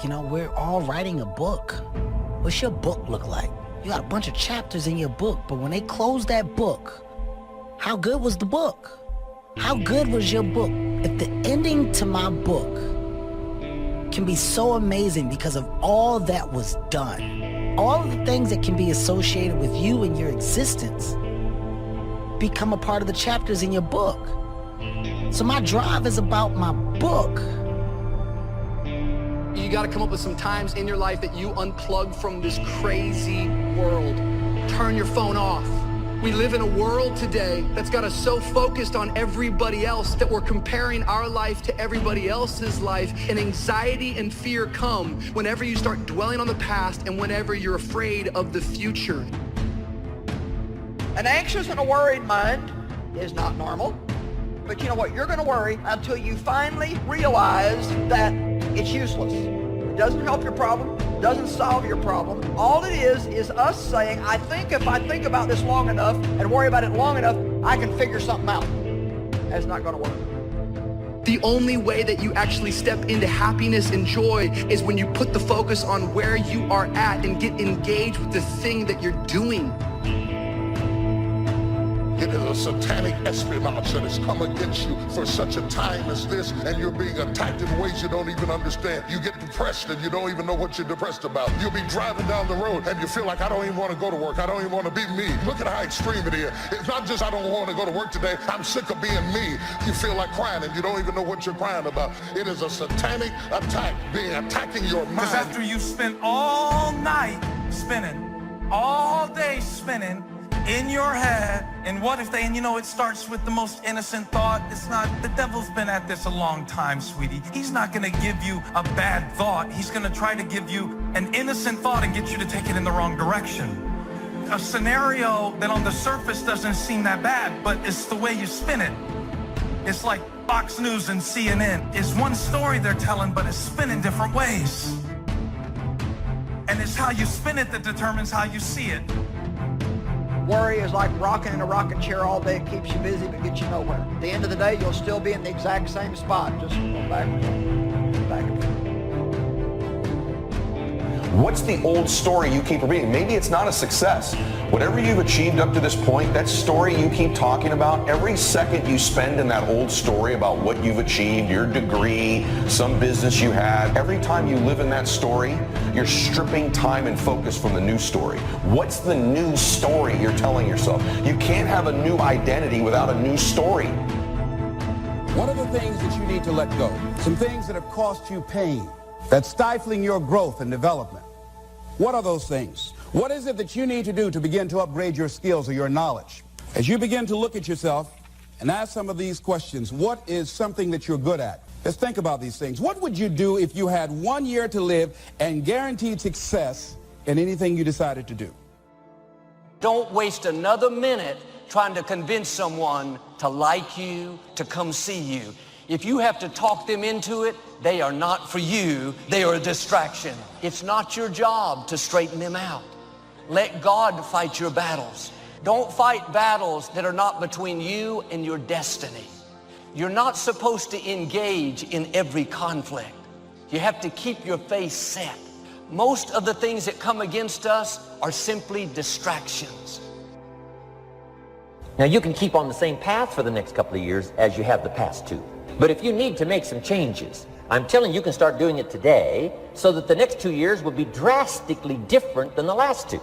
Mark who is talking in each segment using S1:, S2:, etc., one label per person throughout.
S1: You know, we're all writing a book. What's your book look like? You got a bunch of chapters in your book, but when they close that book, how good was the book? How good was your book? If the ending to my book can be so amazing because of all that was done, all of the things that can be associated with you and your existence become a part of the chapters in your book. So my drive is about my book.
S2: You got to come up with some times in your life that you unplug from this crazy world. Turn your phone off. We live in a world today that's got us so focused on everybody else that we're comparing our life to everybody else's life, and anxiety and fear come whenever you start dwelling on the past and whenever you're afraid of the future.
S3: An anxious and a worried mind is not normal, but you know what? You're going to worry until you finally realize that it's useless. It doesn't help your problem. Doesn't solve your problem. All it is us saying, I think if I think about this long enough and worry about it long enough, I can figure something out. That's not going to work.
S2: The only way that you actually step into happiness and joy is when you put the focus on where you are at and get engaged with the thing that you're doing.
S4: It is a satanic espionage that has come against you for such a time as this, and you're being attacked in ways you don't even understand. You get depressed and you don't even know what you're depressed about. You'll be driving down the road and you feel like, I don't even want to go to work. I don't even want to be me. Look at how extreme it is. It's not just I don't want to go to work today. I'm sick of being me. You feel like crying and you don't even know what you're crying about. It is a satanic attack attacking your mind.
S5: Because after you've spent all night spinning, all day spinning, in your head, and what if they, and you know, it starts with the most innocent thought. It's not, the devil's been at this a long time, sweetie. He's not gonna give you a bad thought. He's gonna try to give you an innocent thought and get you to take it in the wrong direction. A scenario that on the surface doesn't seem that bad, but it's the way you spin it. It's like Fox News and CNN. It's one story they're telling, but it's spin in different ways. And it's how you spin it that determines how you see it.
S3: Worry is like rocking in a rocking chair all day. It keeps you busy but gets you nowhere. At the end of the day, you'll still be in the exact same spot. Just go back and forth.
S6: What's the old story you keep repeating? Maybe it's not a success. Whatever you've achieved up to this point, that story you keep talking about, every second you spend in that old story about what you've achieved, your degree, some business you had, every time you live in that story, you're stripping time and focus from the new story. What's the new story you're telling yourself? You can't have a new identity without a new story.
S7: One of the things that you need to let go, some things that have cost you pain, that's stifling your growth and development. What are those things? What is it that you need to do to begin to upgrade your skills or your knowledge? As you begin to look at yourself and ask some of these questions, what is something that you're good at? Let's think about these things. What would you do if you had 1 year to live and guaranteed success in anything you decided to do?
S8: Don't waste another minute trying to convince someone to like you, to come see you. If you have to talk them into it, they are not for you. They are a distraction. It's not your job to straighten them out. Let God fight your battles. Don't fight battles that are not between you and your destiny. You're not supposed to engage in every conflict. You have to keep your face set. Most of the things that come against us are simply distractions.
S9: Now you can keep on the same path for the next couple of years as you have the past two. But if you need to make some changes, I'm telling you can start doing it today so that the next 2 years will be drastically different than the last two.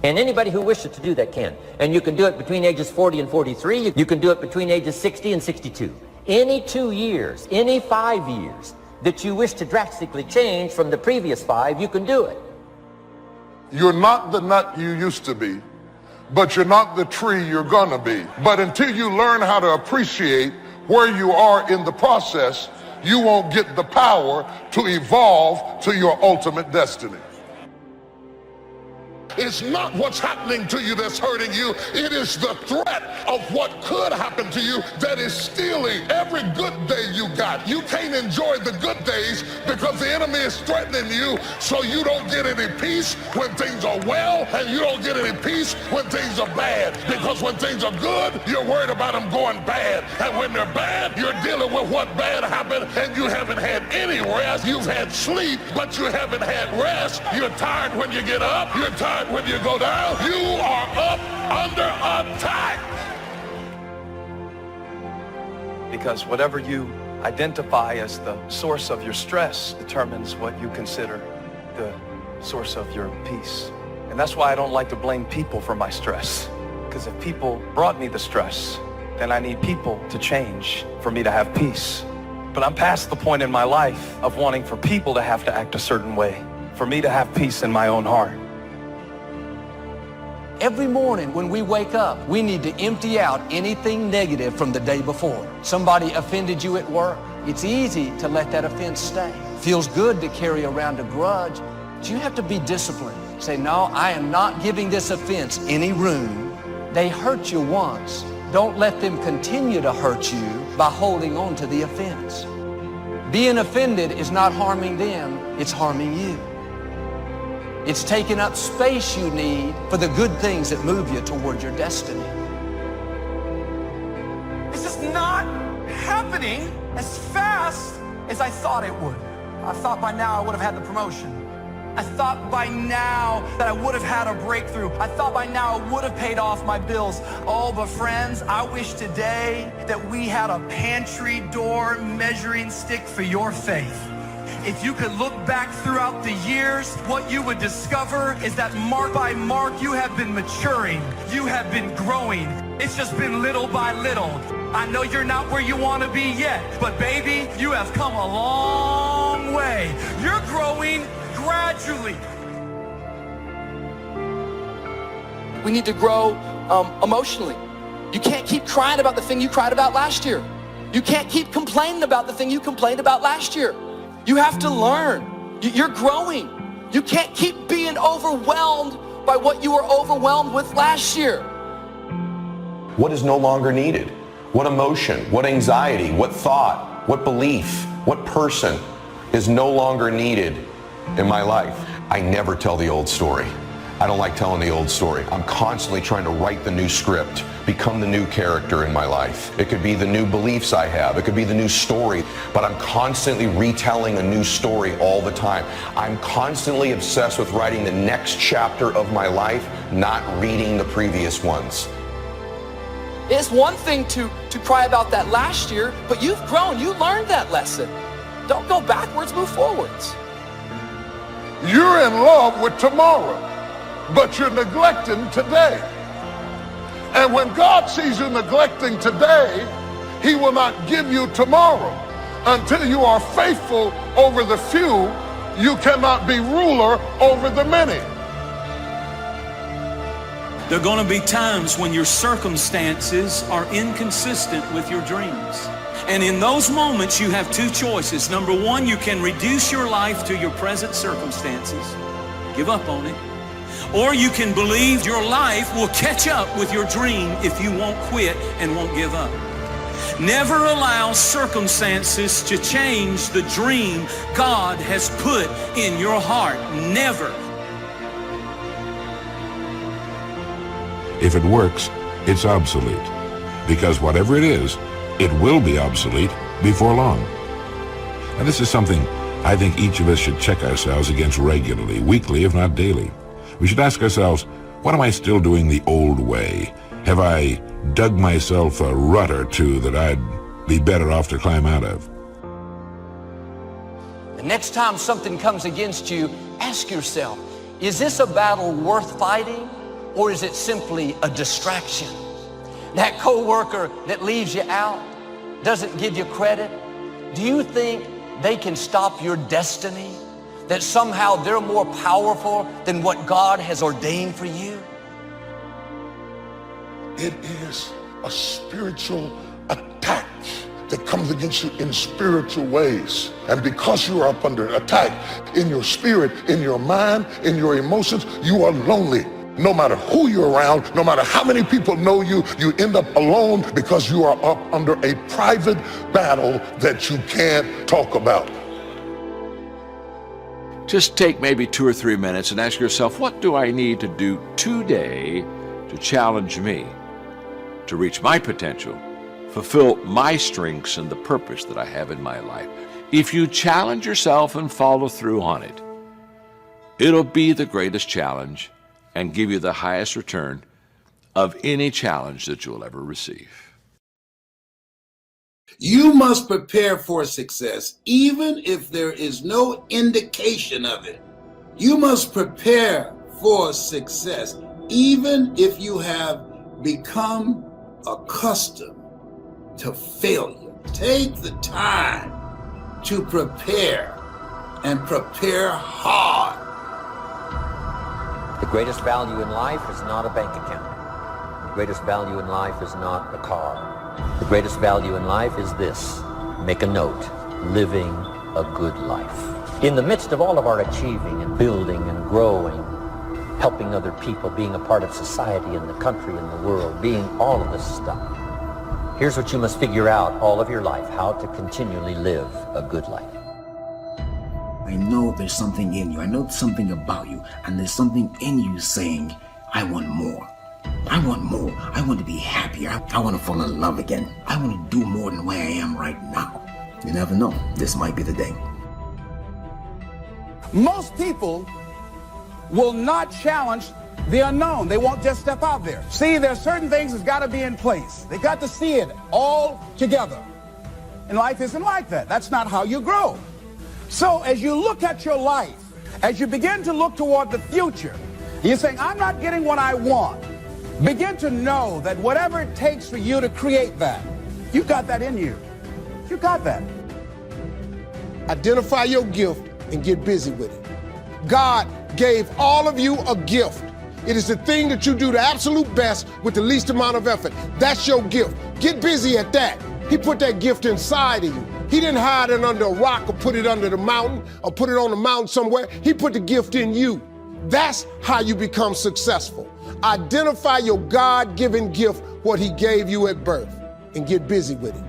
S9: And anybody who wishes to do that can. And you can do it between ages 40 and 43. You can do it between ages 60 and 62. Any 2 years, any 5 years that you wish to drastically change from the previous 5, you can do it.
S4: You're not the nut you used to be, but you're not the tree you're gonna be. But until you learn how to appreciate where you are in the process, you won't get the power to evolve to your ultimate destiny. It's not what's happening to you that's hurting you. It is the threat of what could happen to you that is stealing every good day you got. You can't enjoy the good days because the enemy is threatening you, so you don't get any peace when things are well, and you don't get any peace when things are bad. Because when things are good, you're worried about them going bad. And when they're bad, you're dealing with what bad happened, and you haven't had any rest. You've had sleep, but you haven't had rest. You're tired when you get up. You're tired when you go down. You are up under attack.
S10: Because whatever you identify as the source of your stress determines what you consider the source of your peace. And that's why I don't like to blame people for my stress. Because if people brought me the stress, then I need people to change for me to have peace. But I'm past the point in my life of wanting for people to have to act a certain way, for me to have peace in my own heart.
S8: Every morning when we wake up, we need to empty out anything negative from the day before. Somebody offended you at work. It's easy to let that offense stay. Feels good to carry around a grudge, but you have to be disciplined. Say, no, I am not giving this offense any room. They hurt you once. Don't let them continue to hurt you by holding on to the offense. Being offended is not harming them, it's harming you. It's taking up space you need for the good things that move you toward your destiny.
S5: It's just not happening as fast as I thought it would. I thought by now I would have had the promotion. I thought by now that I would have had a breakthrough. I thought by now I would have paid off my bills. Oh, but friends, I wish today that we had a pantry door measuring stick for your faith. If you could look back throughout the years, what you would discover is that mark by mark, you have been maturing. You have been growing. It's just been little by little. I know you're not where you want to be yet, but baby, you have come a long way. You're growing gradually.
S2: We need to grow emotionally. You can't keep crying about the thing you cried about last year. You can't keep complaining about the thing you complained about last year. You have to learn. You're growing. You can't keep being overwhelmed by what you were overwhelmed with last year.
S6: What is no longer needed? What emotion, what anxiety, what thought, what belief, what person is no longer needed in my life? I never tell the old story. I don't like telling the old story. I'm constantly trying to write the new script, become the new character in my life. It could be the new beliefs I have. It could be the new story, but I'm constantly retelling a new story all the time. I'm constantly obsessed with writing the next chapter of my life, not reading the previous ones.
S2: It's one thing to cry about that last year, but you've grown. You learned that lesson. Don't go backwards, move forwards.
S4: You're in love with tomorrow, but you're neglecting today. And when God sees you neglecting today, he will not give you tomorrow. Until you are faithful over the few, you cannot be ruler over the many.
S11: There are going to be times when your circumstances are inconsistent with your dreams. And in those moments, you have two choices. Number one, you can reduce your life to your present circumstances, give up on it. Or you can believe your life will catch up with your dream if you won't quit and won't give up. Never allow circumstances to change the dream God has put in your heart. Never.
S12: If it works, it's obsolete. Because whatever it is, it will be obsolete before long. And this is something I think each of us should check ourselves against regularly, weekly, if not daily. We should ask ourselves, what am I still doing the old way? Have I dug myself a rut or two that I'd be better off to climb out of?
S8: The next time something comes against you, ask yourself, is this a battle worth fighting, or is it simply a distraction? That coworker that leaves you out, doesn't give you credit, do you think they can stop your destiny? That somehow they're more powerful than what God has ordained for you?
S4: It is a spiritual attack that comes against you in spiritual ways. And because you are up under attack in your spirit, in your mind, in your emotions, you are lonely. No matter who you're around, no matter how many people know you, you end up alone because you are up under a private battle that you can't talk about.
S13: Just take maybe 2 or 3 minutes and ask yourself, what do I need to do today to challenge me, to reach my potential, fulfill my strengths and the purpose that I have in my life? If you challenge yourself and follow through on it, it'll be the greatest challenge and give you the highest return of any challenge that you'll ever receive.
S7: You must prepare for success, even if there is no indication of it. You must prepare for success, even if you have become accustomed to failure. Take the time to prepare, and prepare hard.
S9: The greatest value in life is not a bank account. The greatest value in life is not a car. The greatest value in life is this: make a note, living a good life. In the midst of all of our achieving and building and growing, helping other people, being a part of society and the country and the world, being all of this stuff, here's what you must figure out all of your life: how to continually live a good life.
S1: I know there's something in you. I know something about you. And there's something in you saying, I want more. I want more. I want to be happier. I want to fall in love again. I want to do more than where I am right now. You never know. This might be the day.
S7: Most people will not challenge the unknown. They won't just step out there. See, there are certain things that's got to be in place. They got to see it all together. And life isn't like that. That's not how you grow. So as you look at your life, as you begin to look toward the future, you're saying, I'm not getting what I want. Begin to know that whatever it takes for you to create that, you got that in you. You got that.
S14: Identify your gift and get busy with it. God gave all of you a gift. It is the thing that you do the absolute best with the least amount of effort. That's your gift. Get busy at that. He put that gift inside of you. He didn't hide it under a rock or put it under the mountain or put it on the mountain somewhere. He put the gift in you. That's how you become successful. Identify your God-given gift, what he gave you at birth, and get busy with it.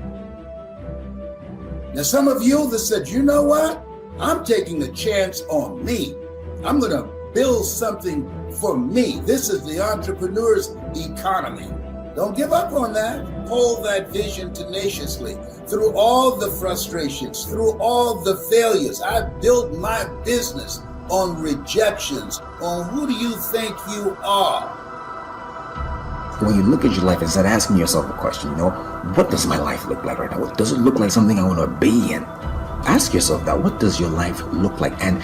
S7: Now, some of you that said, you know what? I'm taking a chance on me. I'm going to build something for me. This is the entrepreneur's economy. Don't give up on that. Hold that vision tenaciously. Through all the frustrations, through all the failures, I've built my business on rejections, on who do you think you are?
S1: When you look at your life and start asking yourself a question, what does my life look like right now? What does it look like something I want to be in? Ask yourself that. What does your life look like? And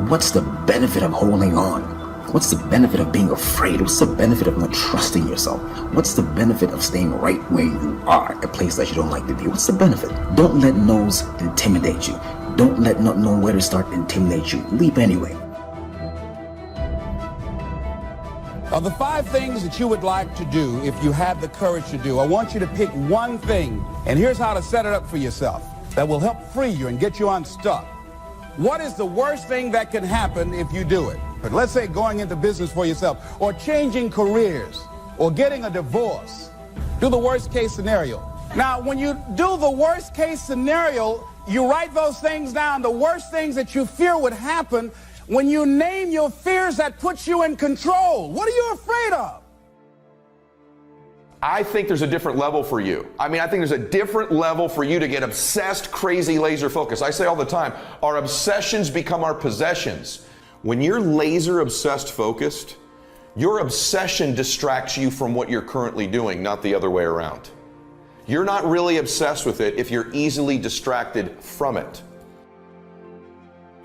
S1: what's the benefit of holding on? What's the benefit of being afraid? What's the benefit of not trusting yourself? What's the benefit of staying right where you are, a place that you don't like to be? What's the benefit? Don't let no's intimidate you. Don't let not knowing where to start intimidate you. Leap anyway.
S7: Of the 5 things that you would like to do if you had the courage to do, I want you to pick one thing, and here's how to set it up for yourself that will help free you and get you unstuck. What is the worst thing that can happen if you do it? But let's say going into business for yourself, or changing careers, or getting a divorce. Do the worst case scenario. Now, when you do the worst case scenario, you write those things down, the worst things that you fear would happen. When you name your fears, that puts you in control. What are you afraid of?
S6: I think there's a different level for you. I think there's a different level for you to get obsessed, crazy, laser focused. I say all the time, our obsessions become our possessions. When you're laser obsessed focused, your obsession distracts you from what you're currently doing, not the other way around. You're not really obsessed with it if you're easily distracted from it.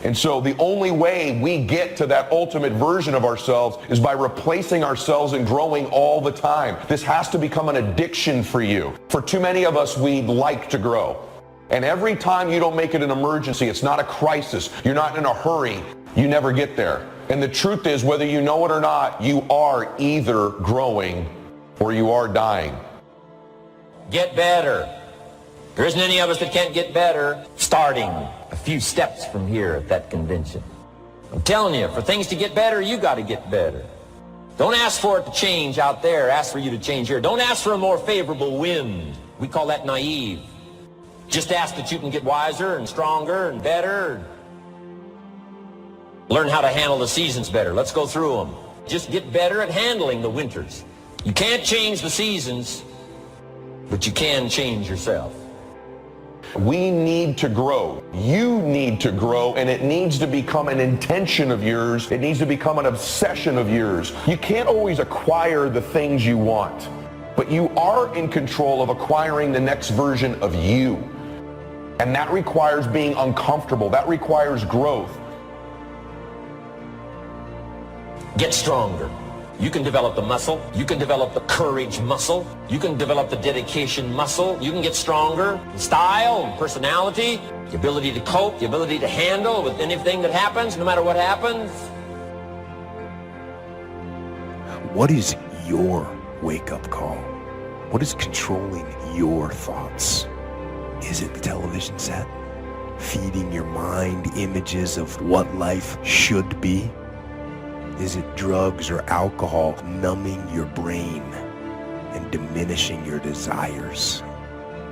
S6: And so the only way we get to that ultimate version of ourselves is by replacing ourselves and growing all the time. This has to become an addiction for you. For too many of us, we like to grow. And every time you don't make it an emergency, it's not a crisis, you're not in a hurry, you never get there. And the truth is, whether you know it or not, you are either growing or you are dying.
S9: Get better. There isn't any of us that can't get better, starting a few steps from here at that convention. I'm telling you, for things to get better, you got to get better. Don't ask for it to change out there. Ask for you to change here. Don't ask for a more favorable wind. We call that naive. Just ask that you can get wiser and stronger and better. Learn how to handle the seasons better. Let's go through them. Just get better at handling the winters. You can't change the seasons, but you can change yourself.
S6: We need to grow. You need to grow, and it needs to become an intention of yours. It needs to become an obsession of yours. You can't always acquire the things you want, but you are in control of acquiring the next version of you. And that requires being uncomfortable. That requires growth.
S9: Get stronger. You can develop the muscle. You can develop the courage muscle. You can develop the dedication muscle. You can get stronger. Style, personality, the ability to cope, the ability to handle with anything that happens, no matter what happens.
S15: What is your wake-up call? What is controlling your thoughts? Is it the television set? Feeding your mind images of what life should be? Is it drugs or alcohol numbing your brain and diminishing your desires?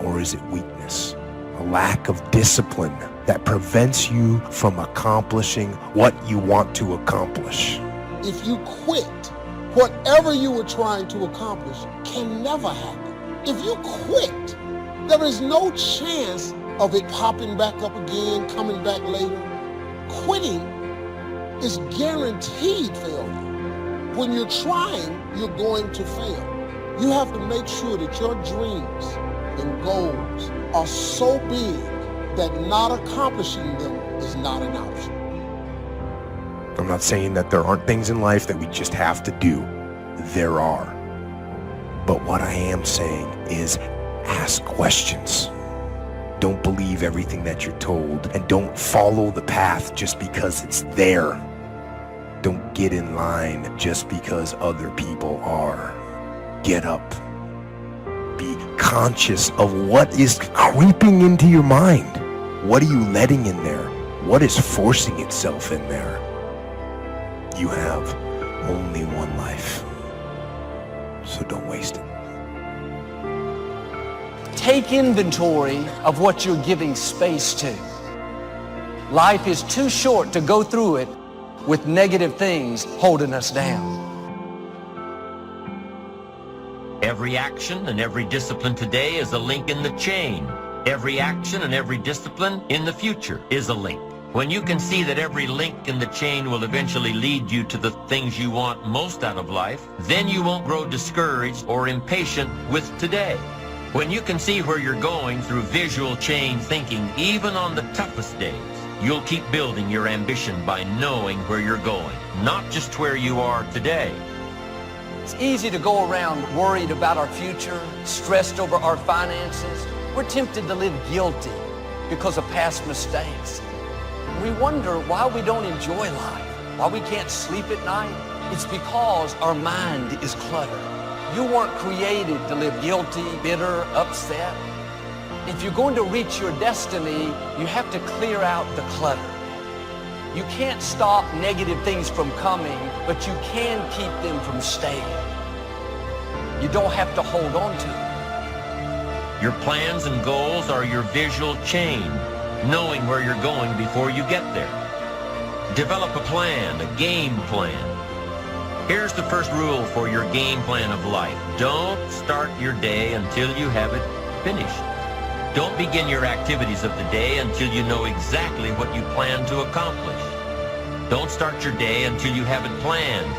S15: Or is it weakness, a lack of discipline that prevents you from accomplishing what you want to accomplish?
S14: If you quit, whatever you were trying to accomplish can never happen. If you quit, there is no chance of it popping back up again, coming back later. Quitting is guaranteed failure. When you're trying, you're going to fail. You have to make sure that your dreams and goals are so big that not accomplishing them is not an option.
S15: I'm not saying that there aren't things in life that we just have to do. There are. But what I am saying is ask questions. Don't believe everything that you're told, and don't follow the path just because it's there. Don't get in line just because other people are. Get up. Be conscious of what is creeping into your mind. What are you letting in there? What is forcing itself in there? You have only one life, so don't waste it.
S8: Take inventory of what you're giving space to. Life is too short to go through it with negative things holding us down.
S9: Every action and every discipline today is a link in the chain. Every action and every discipline in the future is a link. When you can see that every link in the chain will eventually lead you to the things you want most out of life, then you won't grow discouraged or impatient with today. When you can see where you're going through visual chain thinking, even on the toughest days, you'll keep building your ambition by knowing where you're going, not just where you are today.
S8: It's easy to go around worried about our future, stressed over our finances. We're tempted to live guilty because of past mistakes. We wonder why we don't enjoy life, why we can't sleep at night. It's because our mind is cluttered. You weren't created to live guilty, bitter, upset. If you're going to reach your destiny, you have to clear out the clutter. You can't stop negative things from coming, but you can keep them from staying. You don't have to hold on to it.
S9: Your plans and goals are your visual chain, knowing where you're going before you get there. Develop a plan, a game plan. Here's the first rule for your game plan of life. Don't start your day until you have it finished. Don't begin your activities of the day until you know exactly what you plan to accomplish. Don't start your day until you have it planned.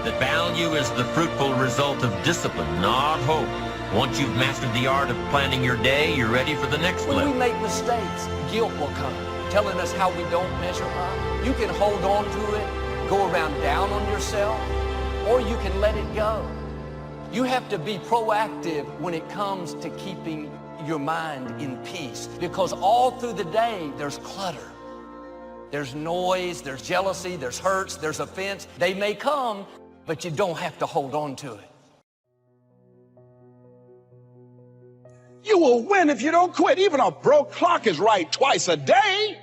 S9: The value is the fruitful result of discipline, not hope. Once you've mastered the art of planning your day, you're ready for the next
S8: When
S9: level.
S8: we make mistakes, guilt will come, telling us how we don't measure up. You can hold on to it, go around down on yourself, or you can let it go. You have to be proactive when it comes to keeping your mind in peace, because all through the day there's clutter. There's noise, there's jealousy, there's hurts, there's offense. They may come, but you don't have to hold on to it.
S7: You will win if you don't quit. Even a broke clock is right twice a day.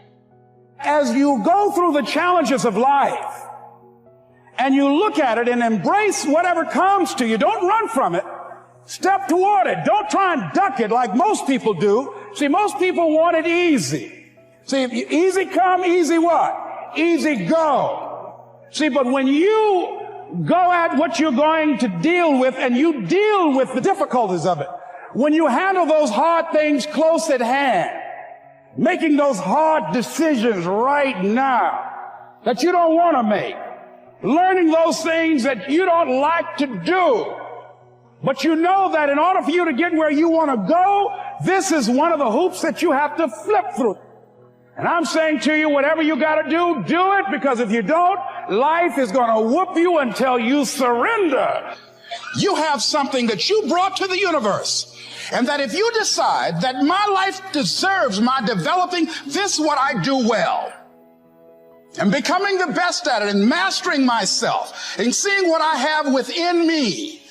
S7: As you go through the challenges of life and you look at it and embrace whatever comes to you, don't run from it. Step toward it. Don't try and duck it like most people do. See, most people want it easy. See, easy come, easy what? Easy go. See, but when you go at what you're going to deal with and you deal with the difficulties of it, when you handle those hard things close at hand, making those hard decisions right now that you don't want to make, learning those things that you don't like to do, but you know that in order for you to get where you want to go, this is one of the hoops that you have to flip through. And I'm saying to you, whatever you got to do, do it, because if you don't, life is going to whoop you until you surrender. You have something that you brought to the universe. And that if you decide that my life deserves my developing this, what I do well, and becoming the best at it and mastering myself and seeing what I have within me,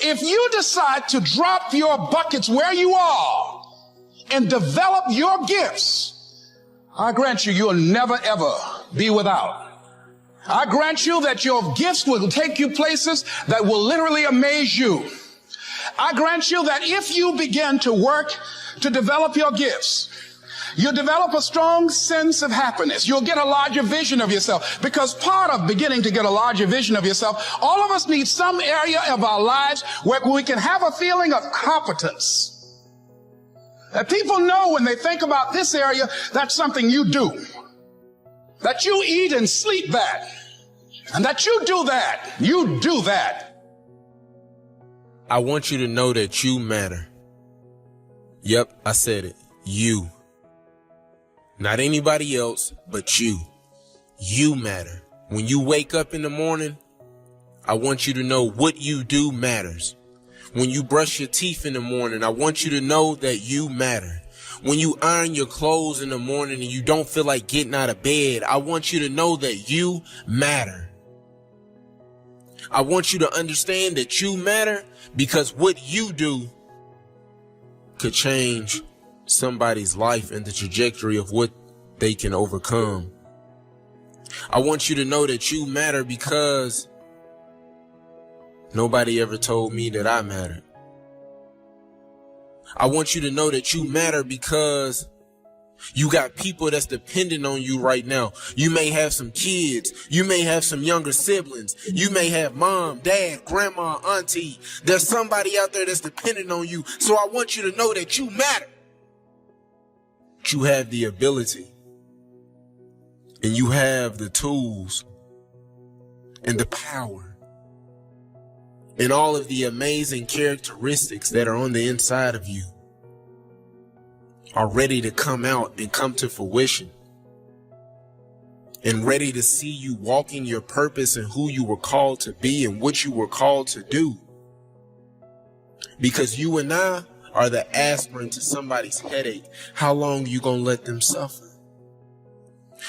S7: if you decide to drop your buckets where you are and develop your gifts, I grant you, you'll never ever be without. I grant you that your gifts will take you places that will literally amaze you. I grant you that if you begin to work to develop your gifts, you'll develop a strong sense of happiness. You'll get a larger vision of yourself, because part of beginning to get a larger vision of yourself, all of us need some area of our lives where we can have a feeling of competence. That people know when they think about this area, that's something you do. That you eat and sleep that. And that you do that. You do that.
S16: I want you to know that you matter. Yep, I said it. You. Not anybody else, but you. You matter. When you wake up in the morning, I want you to know what you do matters. When you brush your teeth in the morning, I want you to know that you matter. When you iron your clothes in the morning and you don't feel like getting out of bed, I want you to know that you matter. I want you to understand that you matter, because what you do could change somebody's life and the trajectory of what they can overcome. I want you to know that you matter because nobody ever told me that I mattered. I want you to know that you matter because you got people that's dependent on you right now. You may have some kids. You may have some younger siblings. You may have mom, dad, grandma, auntie. There's somebody out there that's dependent on you. So I want you to know that you matter. You have the ability. And you have the tools and the power and all of the amazing characteristics that are on the inside of you are ready to come out and come to fruition, and ready to see you walking your purpose and who you were called to be and what you were called to do. Because you and I are the aspirin to somebody's headache. How long you gonna let them suffer?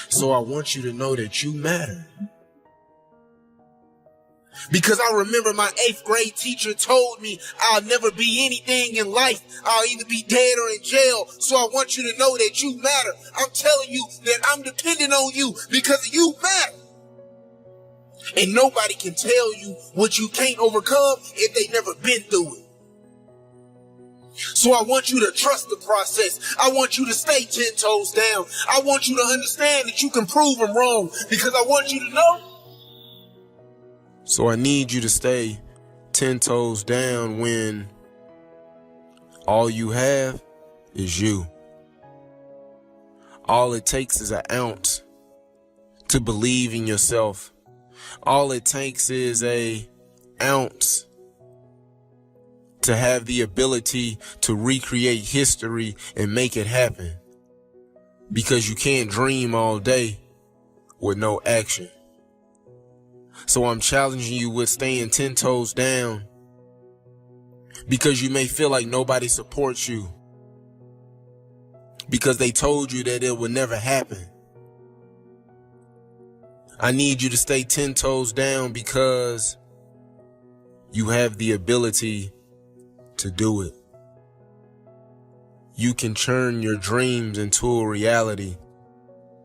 S16: So I want you to know that you matter. Because I remember my 8th grade teacher told me I'll never be anything in life. I'll either be dead or in jail. So I want you to know that you matter. I'm telling you that I'm dependent on you because you matter. And nobody can tell you what you can't overcome if they never been through it. So I want you to trust the process. I want you to stay 10 toes down. I want you to understand that you can prove them wrong, because I want you to know. So I need you to stay 10 toes down when all you have is you. All it takes is an ounce to believe in yourself. All it takes is an ounce to have the ability to recreate history and make it happen. Because you can't dream all day with no action. So I'm challenging you with staying 10 toes down, because you may feel like nobody supports you, because they told you that it would never happen. I need you to stay 10 toes down because you have the ability to do it. you can turn your dreams into a reality.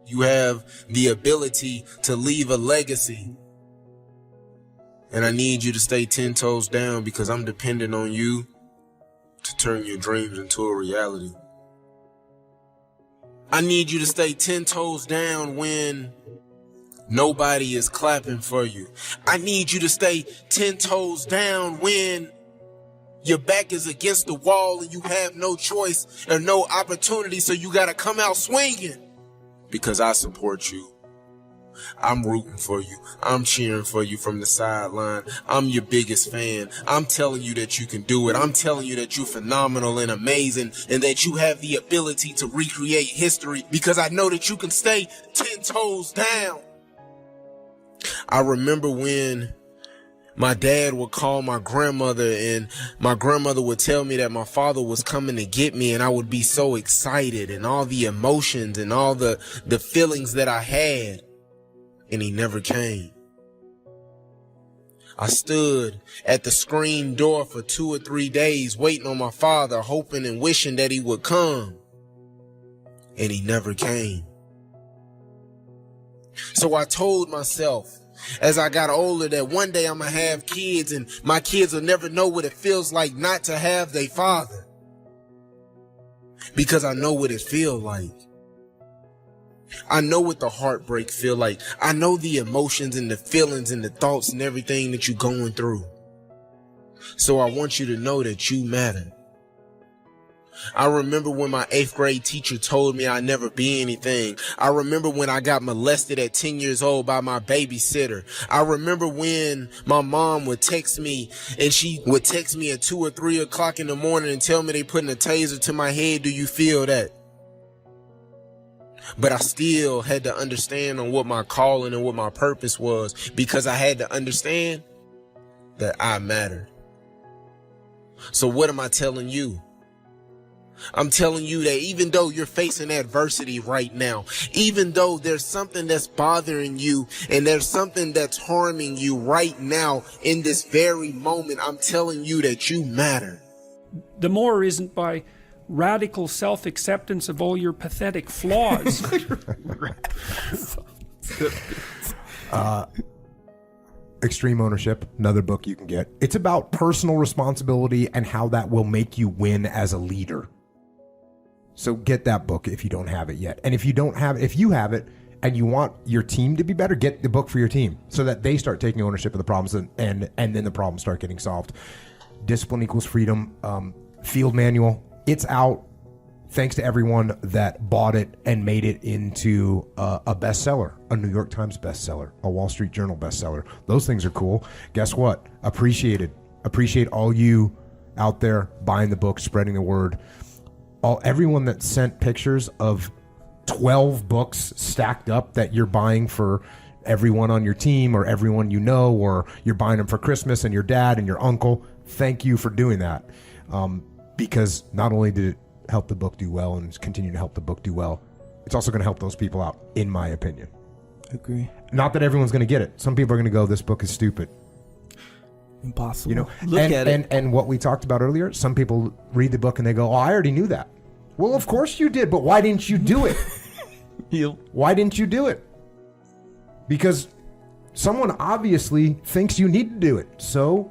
S16: You have the ability to leave a legacy. And I need you to stay 10 toes down because I'm dependent on you to turn your dreams into a reality. I need you to stay 10 toes down when nobody is clapping for you. I need you to stay 10 toes down when your back is against the wall and you have no choice or no opportunity, so you gotta come out swinging. Because I support you. I'm rooting for you. I'm cheering for you from the sideline. I'm your biggest fan. I'm telling you that you can do it. I'm telling you that you're phenomenal and amazing and that you have the ability to recreate history because I know that you can stay 10 toes down. I remember when my dad would call my grandmother and my grandmother would tell me that my father was coming to get me, and I would be so excited and all the emotions and all the feelings that I had. And he never came. I stood at the screen door for 2 or 3 days waiting on my father, hoping and wishing that he would come. And he never came. So I told myself as I got older that one day I'm going to have kids and my kids will never know what it feels like not to have their father. Because I know what it feels like. I know what the heartbreak feel like. I know the emotions and the feelings and the thoughts and everything that you're going through. So I want you to know that you matter. I remember when my 8th grade teacher told me I'd never be anything. I remember when I got molested at 10 years old by my babysitter. I remember when my mom would text me and she would text me at 2 or 3 o'clock in the morning and tell me they putting a taser to my head. Do you feel that? But I still had to understand on what my calling and what my purpose was, because I had to understand that I mattered. So what am I telling you? I'm telling you that even though you're facing adversity right now, even though there's something that's bothering you and there's something that's harming you right now in this very moment, I'm telling you that you matter.
S17: The more isn't by radical self-acceptance of all your pathetic flaws.
S15: Extreme Ownership, another book you can get. It's about personal responsibility and how that will make you win as a leader. So get that book if you don't have it yet. And if you don't have it, if you have it and you want your team to be better, get the book for your team so that they start taking ownership of the problems and then the problems start getting solved. Discipline Equals Freedom, field manual. It's out. Thanks to everyone that bought it and made it into a bestseller, a New York Times bestseller, a Wall Street Journal bestseller. Those things are cool. Guess what? Appreciated. Appreciate all you out there buying the book, spreading the word. Everyone that sent pictures of 12 books stacked up that you're buying for everyone on your team or everyone you know, or you're buying them for Christmas and your dad and your uncle. Thank you for doing that. Because not only did it help the book do well and continue to help the book do well, it's also going to help those people out, in my opinion.
S18: Agree.
S15: Not that everyone's going to get it. Some people are going to go, this book is stupid.
S18: Impossible.
S15: You know,
S18: Look at it.
S15: And what we talked about earlier, some people read the book and they go, oh, I already knew that. Well, of course you did, but why didn't you do it? Why didn't you do it? Because someone obviously thinks you need to do it. So,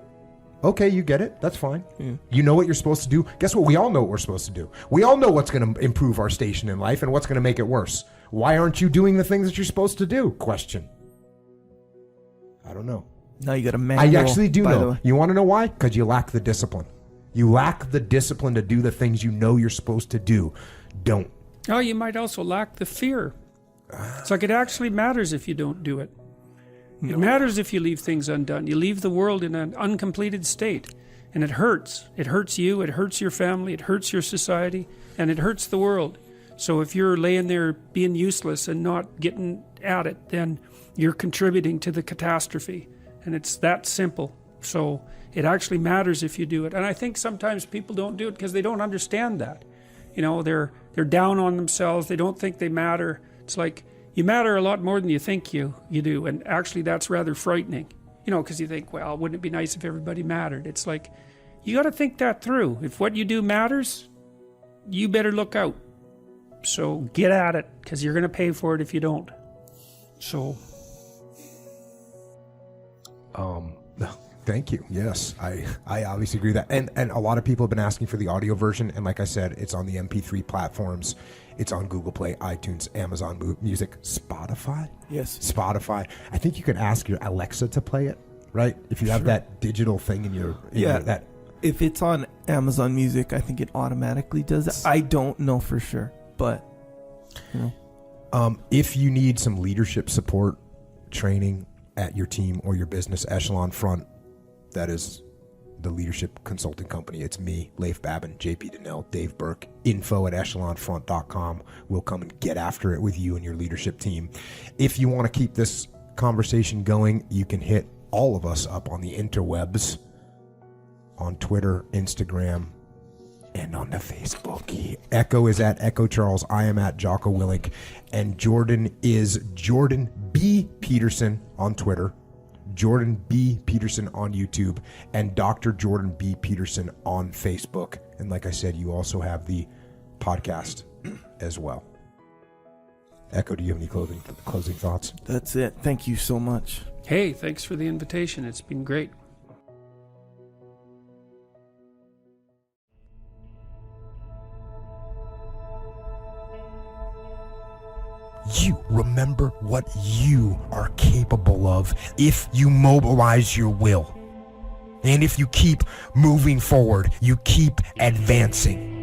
S15: okay, you get it. That's fine. Yeah. You know what you're supposed to do. Guess what? We all know what we're supposed to do. We all know what's going to improve our station in life and what's going to make it worse. Why aren't you doing the things that you're supposed to do? Question. I don't know.
S18: Now you got a manual.
S15: I actually do know. You want to know why? Because you lack the discipline. You lack the discipline to do the things you know you're supposed to do. Don't.
S17: Oh, you might also lack the fear. It's like it actually matters if you don't do it. It matters if you leave things undone. You leave the world in an uncompleted state. And it hurts. It hurts you, it hurts your family, it hurts your society, and it hurts the world. So if you're laying there being useless and not getting at it, then you're contributing to the catastrophe. And it's that simple. So it actually matters if you do it. And I think sometimes people don't do it because they don't understand that. You know, they're down on themselves. They don't think they matter. It's like, you matter a lot more than you think you do. And actually that's rather frightening. You know, because you think, well, wouldn't it be nice if everybody mattered? It's like, you got to think that through. If what you do matters, you better look out. So get at it, because you're going to pay for it if you don't. So.
S15: Thank you. Yes, I obviously agree with that. And a lot of people have been asking for the audio version. And like I said, it's on the MP3 platforms. It's on Google Play, iTunes, Amazon Music, Spotify.
S18: Yes.
S15: Spotify. I think you can ask your Alexa to play it, right? If you have that digital thing in your...
S18: If it's on Amazon Music, I think it automatically does it. I don't know for sure, but... You know.
S15: If you need some leadership support, training at your team or your business, Echelon Front, that is the leadership consulting company. It's me, Leif Babin, JP Donnell, Dave Burke. info@echelonfront.com. We'll come and get after it with you and your leadership team. If you want to keep this conversation going, you can hit all of us up on the interwebs, on Twitter, Instagram, and on the Facebook. Echo is at Echo Charles. I am at Jocko Willink. And Jordan is Jordan B. Peterson on Twitter, Jordan B. Peterson on YouTube, and Dr. Jordan B. Peterson on Facebook. And like I said, you also have the podcast as well. Echo, do you have any closing thoughts?
S18: That's it. Thank you so much.
S17: Hey, thanks for the invitation. It's been great.
S15: You remember what you are capable of if you mobilize your will. And if you keep moving forward, you keep advancing.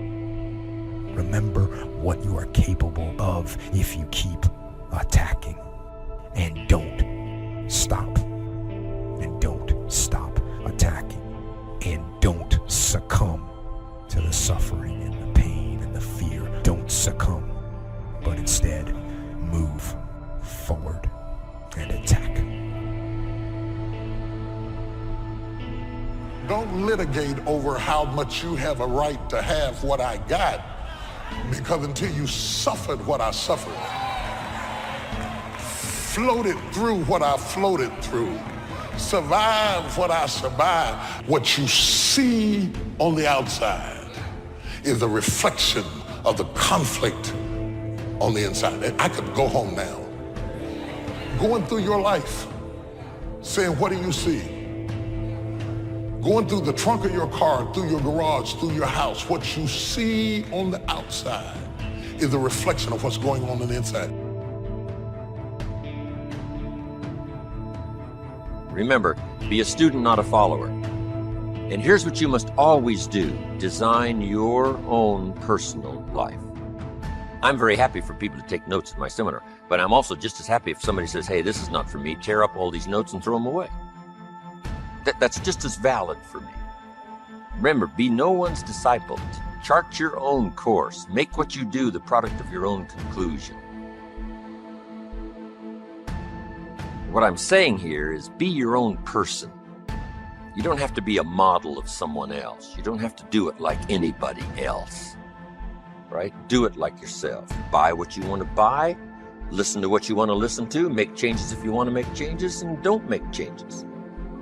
S15: Remember what you are capable of if you keep attacking. And don't stop. And don't stop attacking. And don't succumb to the suffering and the pain and the fear. Don't succumb, but instead move forward and attack.
S4: Don't litigate over how much you have a right to have what I got, because until you suffered what I suffered, floated through what I floated through, survived what I survived, what you see on the outside is a reflection of the conflict on the inside. I could go home now, going through your life, saying, what do you see? Going through the trunk of your car, through your garage, through your house, what you see on the outside is a reflection of what's going on the inside.
S9: Remember, be a student, not a follower. And here's what you must always do. Design your own personal life. I'm very happy for people to take notes at my seminar, but I'm also just as happy if somebody says, hey, this is not for me, tear up all these notes and throw them away. That's just as valid for me. Remember, be no one's disciple. Chart your own course. Make what you do the product of your own conclusion. What I'm saying here is be your own person. You don't have to be a model of someone else. You don't have to do it like anybody else. Right? Do it like yourself. Buy what you want to buy, listen to what you want to listen to, make changes if you want to make changes, and don't make changes.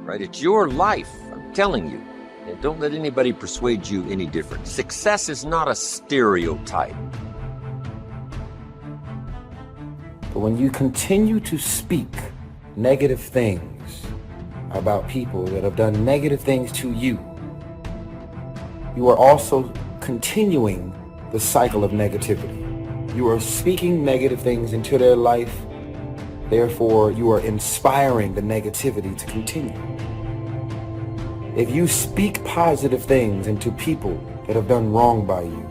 S9: Right? It's your life, I'm telling you. And don't let anybody persuade you any different. Success is not a stereotype.
S19: But when you continue to speak negative things about people that have done negative things to you, you are also continuing the cycle of negativity. You are speaking negative things into their life. Therefore, you are inspiring the negativity to continue. If you speak positive things into people that have done wrong by you,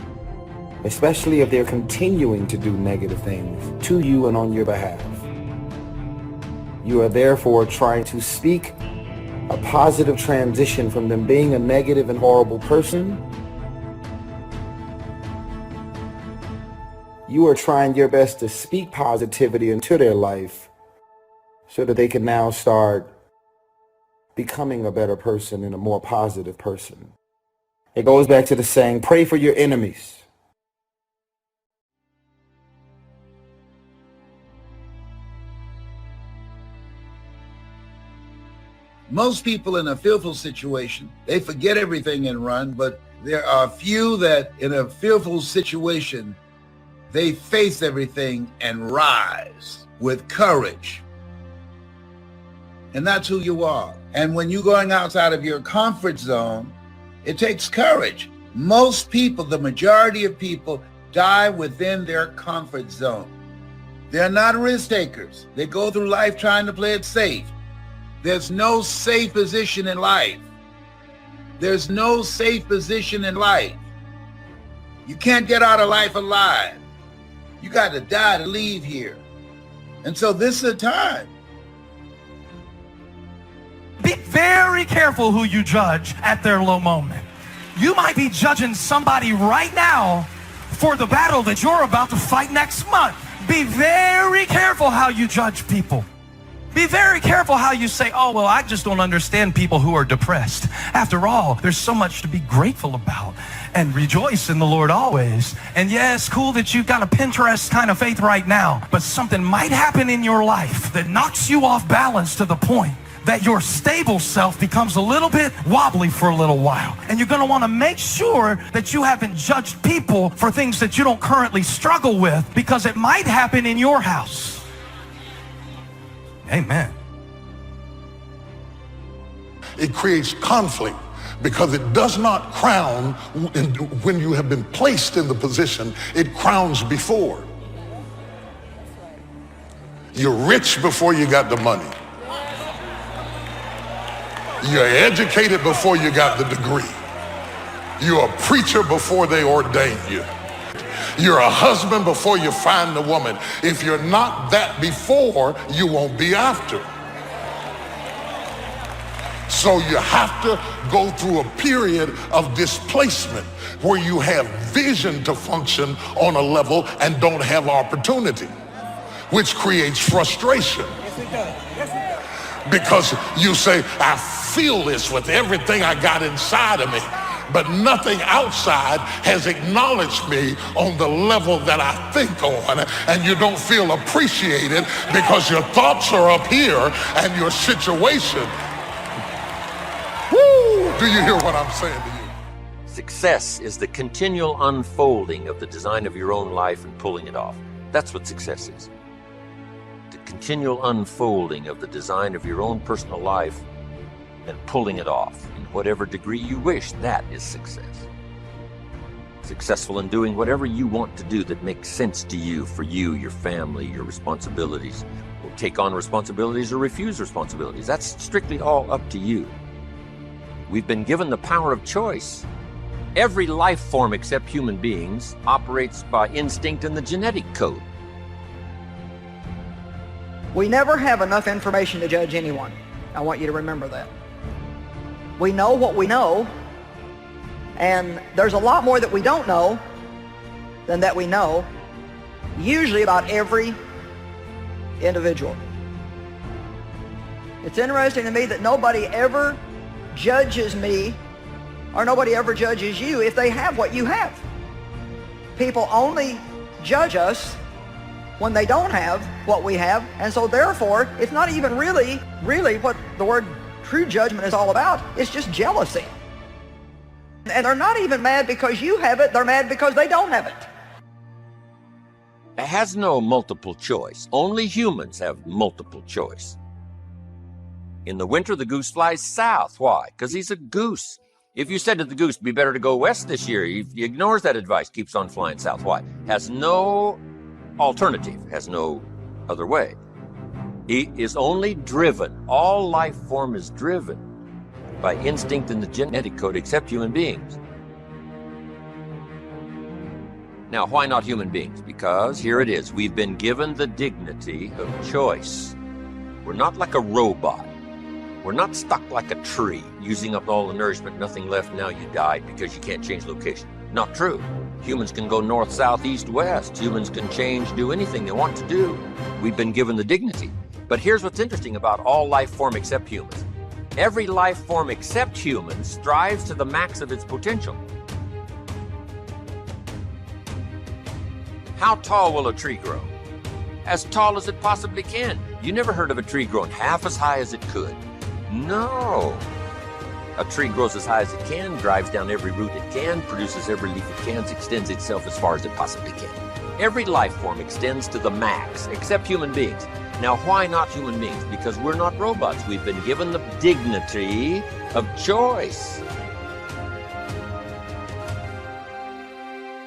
S19: especially if they're continuing to do negative things to you and on your behalf, you are therefore trying to speak a positive transition from them being a negative and horrible person. You are trying your best to speak positivity into their life so that they can now start becoming a better person and a more positive person. It goes back to the saying, pray for your enemies.
S20: Most people in a fearful situation, they forget everything and run, but There are few that in a fearful situation, they face everything and rise with courage. And that's who you are. And when you're going outside of your comfort zone, it takes courage. Most people, the majority of people, die within their comfort zone. They're not risk takers. They go through life trying to play it safe. There's no safe position in life. There's no safe position in life. You can't get out of life alive. You got to die to leave here. And so this is a time.
S5: Be very careful who you judge at their low moment. You might be judging somebody right now for the battle that you're about to fight next month. Be very careful how you judge people. Be very careful how you say, oh, well, I just don't understand people who are depressed. After all, there's so much to be grateful about, and rejoice in the Lord always. And yeah, it's cool that you've got a Pinterest kind of faith right now, but something might happen in your life that knocks you off balance to the point that your stable self becomes a little bit wobbly for a little while. And you're going to want to make sure that you haven't judged people for things that you don't currently struggle with, because it might happen in your house. Amen.
S4: It creates conflict because it does not crown when you have been placed in the position, it crowns before. You're rich before you got the money. You're educated before you got the degree. You're a preacher before they ordain you. You're a husband before you find the woman. If you're not that before, you won't be after. So you have to go through a period of displacement where you have vision to function on a level and don't have opportunity, which creates frustration. Because you say, I feel this with everything I got inside of me, but nothing outside has acknowledged me on the level that I think on, and you don't feel appreciated because your thoughts are up here and your situation. Woo! Do you hear what I'm saying to you?
S9: Success is the continual unfolding of the design of your own life and pulling it off. That's what success is. The continual unfolding of the design of your own personal life and pulling it off in whatever degree you wish. That is success. Successful in doing whatever you want to do that makes sense to you, for you, your family, your responsibilities, or take on responsibilities or refuse responsibilities. That's strictly all up to you. We've been given the power of choice. Every life form except human beings operates by instinct in the genetic code.
S3: We never have enough information to judge anyone. I want you to remember that. We know what we know, and there's a lot more that we don't know than that we know, usually about every individual. It's interesting to me that nobody ever judges me, or nobody ever judges you if they have what you have. People only judge us when they don't have what we have, and so therefore it's not even really what the word true judgment is all about. It's just jealousy. And they're not even mad because you have it, they're mad because they don't have it.
S9: It has no multiple choice. Only humans have multiple choice. In the winter, the goose flies south. Why? Because he's a goose. If you said to the goose, it'd be better to go west this year, he ignores that advice, keeps on flying south. Why? Has no alternative, has no other way. He is only driven, all life form is driven by instinct in the genetic code except human beings. Now, why not human beings? Because here it is, we've been given the dignity of choice. We're not like a robot. We're not stuck like a tree, using up all the nourishment, nothing left, now you died because you can't change location. Not true. Humans can go north, south, east, west. Humans can change, do anything they want to do. We've been given the dignity. But here's what's interesting about all life form except humans. Every life form except humans strives to the max of its potential. How tall will a tree grow? As tall as it possibly can. You never heard of a tree growing half as high as it could. No. A tree grows as high as it can, drives down every root it can, produces every leaf it can, extends itself as far as it possibly can. Every life form extends to the max, except human beings. Now, why not human beings? Because we're not robots. We've been given the dignity of choice.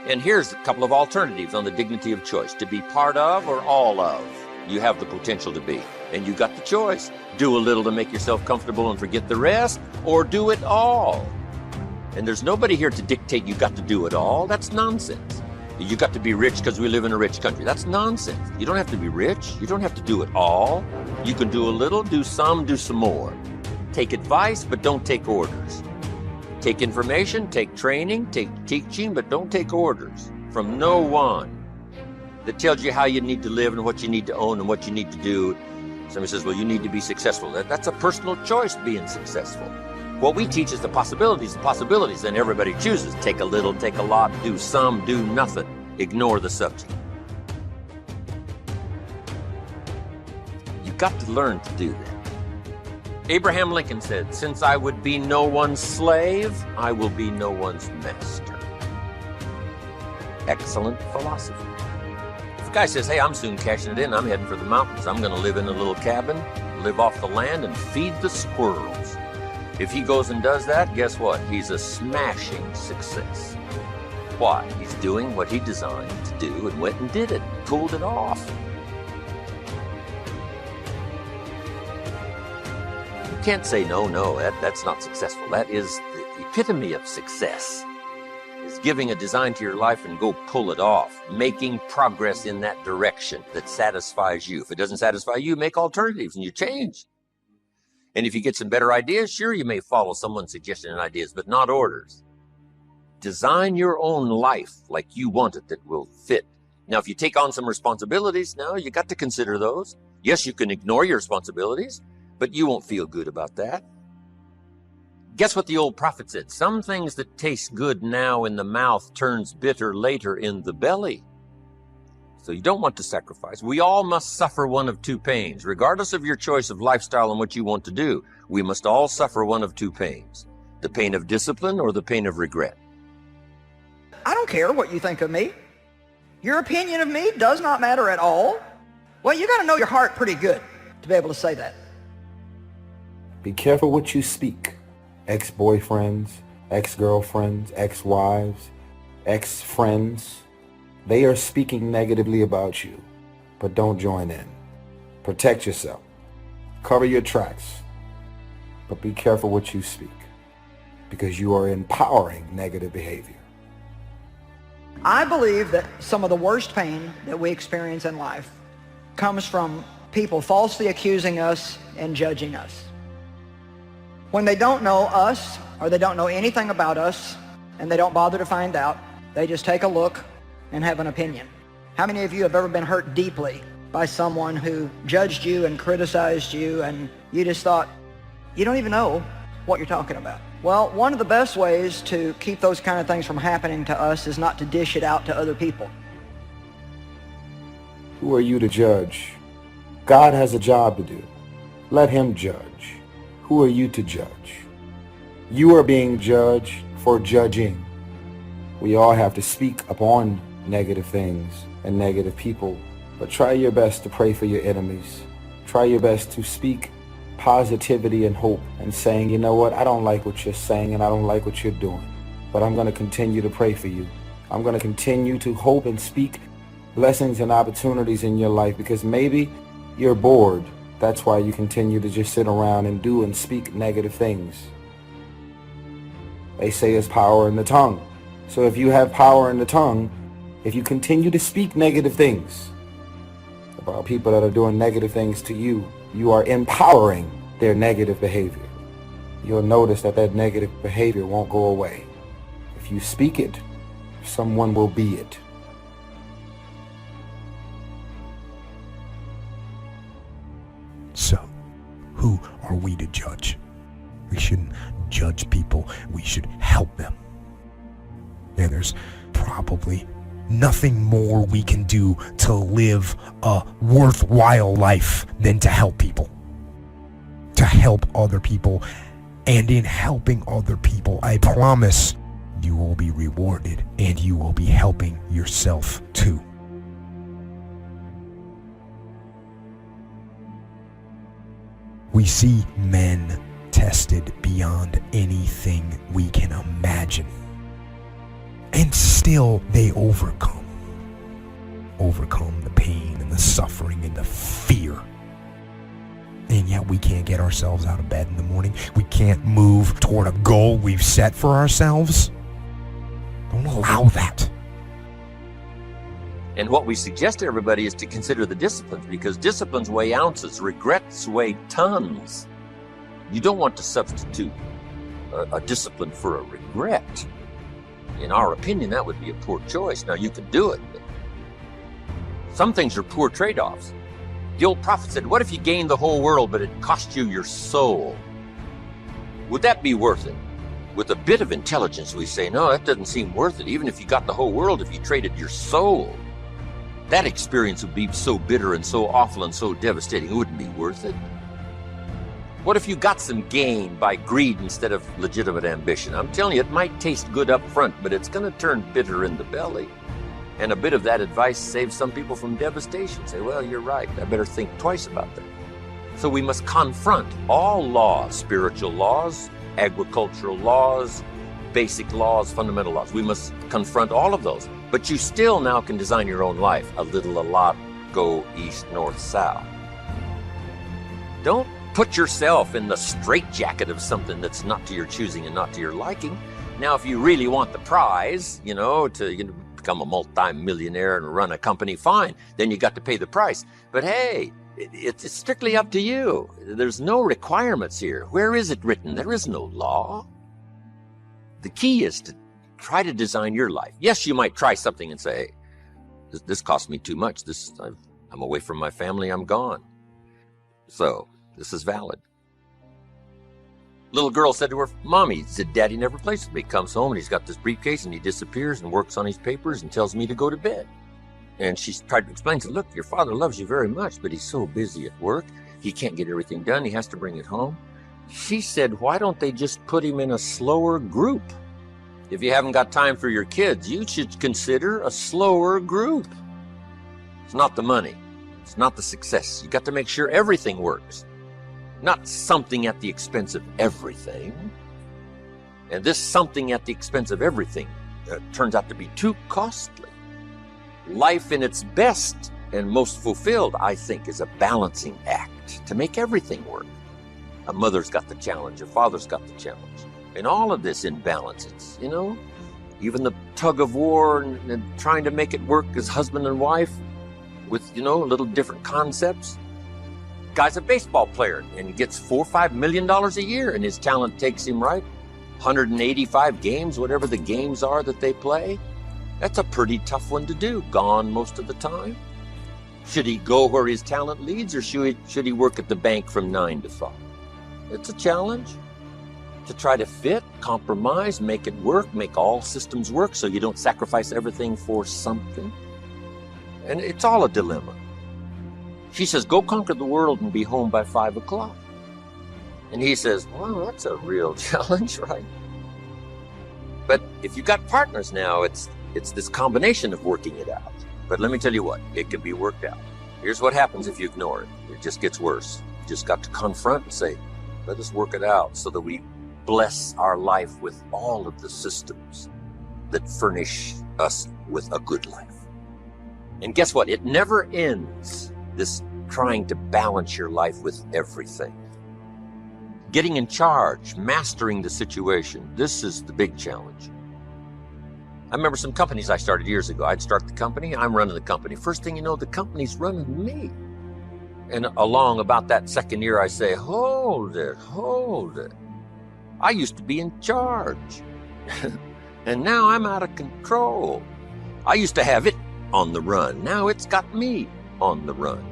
S9: And here's a couple of alternatives on the dignity of choice. To be part of or all of. You have the potential to be. And you got the choice. Do a little to make yourself comfortable and forget the rest, or do it all. And there's nobody here to dictate you got to do it all. That's nonsense. You got to be rich because we live in a rich country. That's nonsense. You don't have to be rich. You don't have to do it all. You can do a little, do some more. Take advice, but don't take orders. Take information, take training, take teaching, but don't take orders from no one that tells you how you need to live and what you need to own and what you need to do. Somebody says, well, you need to be successful. That's a personal choice, being successful. What we teach is the possibilities, then everybody chooses. Take a little, take a lot, do some, do nothing. Ignore the subject. You've got to learn to do that. Abraham Lincoln said, since I would be no one's slave, I will be no one's master. Excellent philosophy. If a guy says, hey, I'm soon cashing it in, I'm heading for the mountains, I'm going to live in a little cabin, live off the land, and feed the squirrels. If he goes and does that, guess what? He's a smashing success. Why? He's doing what he designed to do and went and did it, pulled it off. You can't say, no, that's not successful. That is the epitome of success, is giving a design to your life and go pull it off, making progress in that direction that satisfies you. If it doesn't satisfy you, make alternatives and you change. And if you get some better ideas, sure, you may follow someone's suggestion and ideas, but not orders. Design your own life like you want it that will fit. Now, if you take on some responsibilities, now you got to consider those. Yes, you can ignore your responsibilities, but you won't feel good about that. Guess what the old prophet said? Some things that taste good now in the mouth turns bitter later in the belly. So you don't want to sacrifice. We all must suffer one of two pains. Regardless of your choice of lifestyle and what you want to do, we must all suffer one of two pains. The pain of discipline or the pain of regret.
S3: I don't care what you think of me. Your opinion of me does not matter at all. Well, you got to know your heart pretty good to be able to say that.
S19: Be careful what you speak. Ex-boyfriends, ex-girlfriends, ex-wives, ex-friends. They are speaking negatively about you, but don't join in. Protect yourself. Cover your tracks. But be careful what you speak, because you are empowering negative behavior.
S3: I believe that some of the worst pain that we experience in life comes from people falsely accusing us and judging us. When they don't know us, or they don't know anything about us, and they don't bother to find out, they just take a look and have an opinion. How many of you have ever been hurt deeply by someone who judged you and criticized you, and you just thought, you don't even know what you're talking about? Well, one of the best ways to keep those kind of things from happening to us is not to dish it out to other people.
S19: Who are you to judge? God has a job to do. Let him judge. Who are you to judge? You are being judged for judging. We all have to speak upon negative things and negative people, but try your best to pray for your enemies. Try your best to speak positivity and hope and saying, you know what, I don't like what you're saying and I don't like what you're doing, but I'm going to continue to pray for you. I'm going to continue to hope and speak blessings and opportunities in your life, because maybe you're bored. That's why you continue to just sit around and do and speak negative things. They say there's power in the tongue. So if you have power in the tongue, if you continue to speak negative things about people that are doing negative things to you, you are empowering their negative behavior. You'll notice that that negative behavior won't go away. If you speak it, someone will be it.
S15: So, who are we to judge? We shouldn't judge people. We should help them. And there's probably nothing more we can do to live a worthwhile life than to help people. To help other people And in helping other people, I promise you will be rewarded and you will be helping yourself too. We see men tested beyond anything we can imagine. And still they overcome the pain and the suffering and the fear. And yet we can't get ourselves out of bed in the morning. We can't move toward a goal we've set for ourselves. Don't allow that.
S9: And what we suggest to everybody is to consider the disciplines, because disciplines weigh ounces, regrets weigh tons. You don't want to substitute a discipline for a regret. In our opinion, that would be a poor choice. Now, you can do it, but some things are poor trade-offs. The old prophet said, what if you gained the whole world, but it cost you your soul? Would that be worth it? With a bit of intelligence, we say, no, that doesn't seem worth it. Even if you got the whole world, if you traded your soul, that experience would be so bitter and so awful and so devastating, it wouldn't be worth it. What if you got some gain by greed instead of legitimate ambition? I'm telling you, it might taste good up front, but it's going to turn bitter in the belly. And a bit of that advice saves some people from devastation. Say, well, you're right. I better think twice about that. So we must confront all laws, spiritual laws, agricultural laws, basic laws, fundamental laws. We must confront all of those. But you still now can design your own life. A little, a lot, go east, north, south. Don't put yourself in the straitjacket of something that's not to your choosing and not to your liking. Now, if you really want the prize, to become a multi-millionaire and run a company, fine. Then you got to pay the price. But hey, it's strictly up to you. There's no requirements here. Where is it written? There is no law. The key is to try to design your life. Yes, you might try something and say, hey, this cost me too much. I'm away from my family. I'm gone. So this is valid. Little girl said to her mommy, said, Daddy never plays with me. Comes home and he's got this briefcase and he disappears and works on his papers and tells me to go to bed. And she tried to explain, said, look, your father loves you very much, but he's so busy at work. He can't get everything done. He has to bring it home. She said, why don't they just put him in a slower group? If you haven't got time for your kids, you should consider a slower group. It's not the money. It's not the success. You got to make sure everything works. Not something at the expense of everything. And this something at the expense of everything turns out to be too costly. Life in its best and most fulfilled, I think, is a balancing act to make everything work. A mother's got the challenge, a father's got the challenge. And all of this imbalance, it's, even the tug of war and trying to make it work as husband and wife with, little different concepts. Guy's a baseball player and gets $4 or $5 million a year, and his talent takes him 185 games, whatever the games are that they play. That's a pretty tough one to do, gone most of the time. Should he go where his talent leads, or should he work at the bank from 9 to 5? It's a challenge to try to fit, compromise, make it work, make all systems work so you don't sacrifice everything for something. And it's all a dilemma. She says, go conquer the world and be home by 5 o'clock. And he says, well, that's a real challenge, right? But if you got partners now, it's this combination of working it out. But let me tell you what, it can be worked out. Here's what happens if you ignore it. It just gets worse. You just got to confront and say, let us work it out so that we bless our life with all of the systems that furnish us with a good life. And guess what? It never ends, this trying to balance your life with everything. Getting in charge, mastering the situation, this is the big challenge. I remember some companies I started years ago. I'd start the company, I'm running the company. First thing you know, the company's running me. And along about that second year, I say, hold it. I used to be in charge. And now I'm out of control. I used to have it on the run. Now it's got me on the run.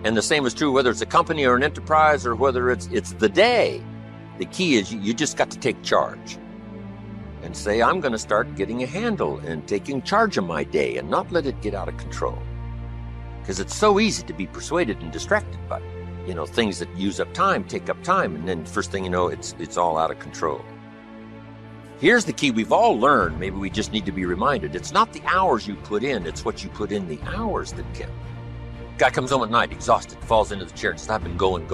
S9: And the same is true whether it's a company or an enterprise or whether it's the day. The key is you just got to take charge and say, I'm going to start getting a handle and taking charge of my day and not let it get out of control. Because it's so easy to be persuaded and distracted by it. You know, things that use up time take up time, and then first thing you know, it's all out of control. Here's the key we've all learned, maybe we just need to be reminded. It's not the hours you put in, it's what you put in the hours that count. Guy comes home at night, exhausted, falls into the chair and says, I've been going.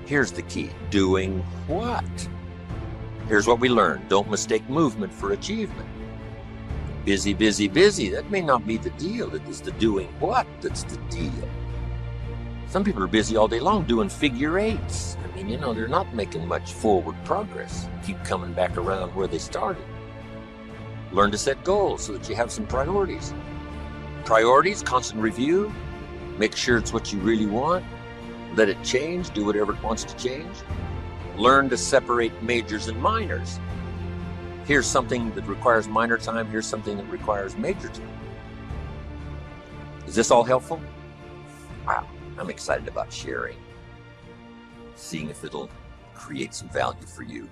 S9: Here's the key, doing what? Here's what we learned, don't mistake movement for achievement. Busy, that may not be the deal, it is the doing what that's the deal. Some people are busy all day long doing figure eights. I mean, you know, they're not making much forward progress. Keep coming back around where they started. Learn to set goals so that you have some priorities. Priorities, constant review. Make sure it's what you really want. Let it change, do whatever it wants to change. Learn to separate majors and minors. Here's something that requires minor time, here's something that requires major time. Is this all helpful? Wow. I'm excited about sharing, seeing if it'll create some value for you.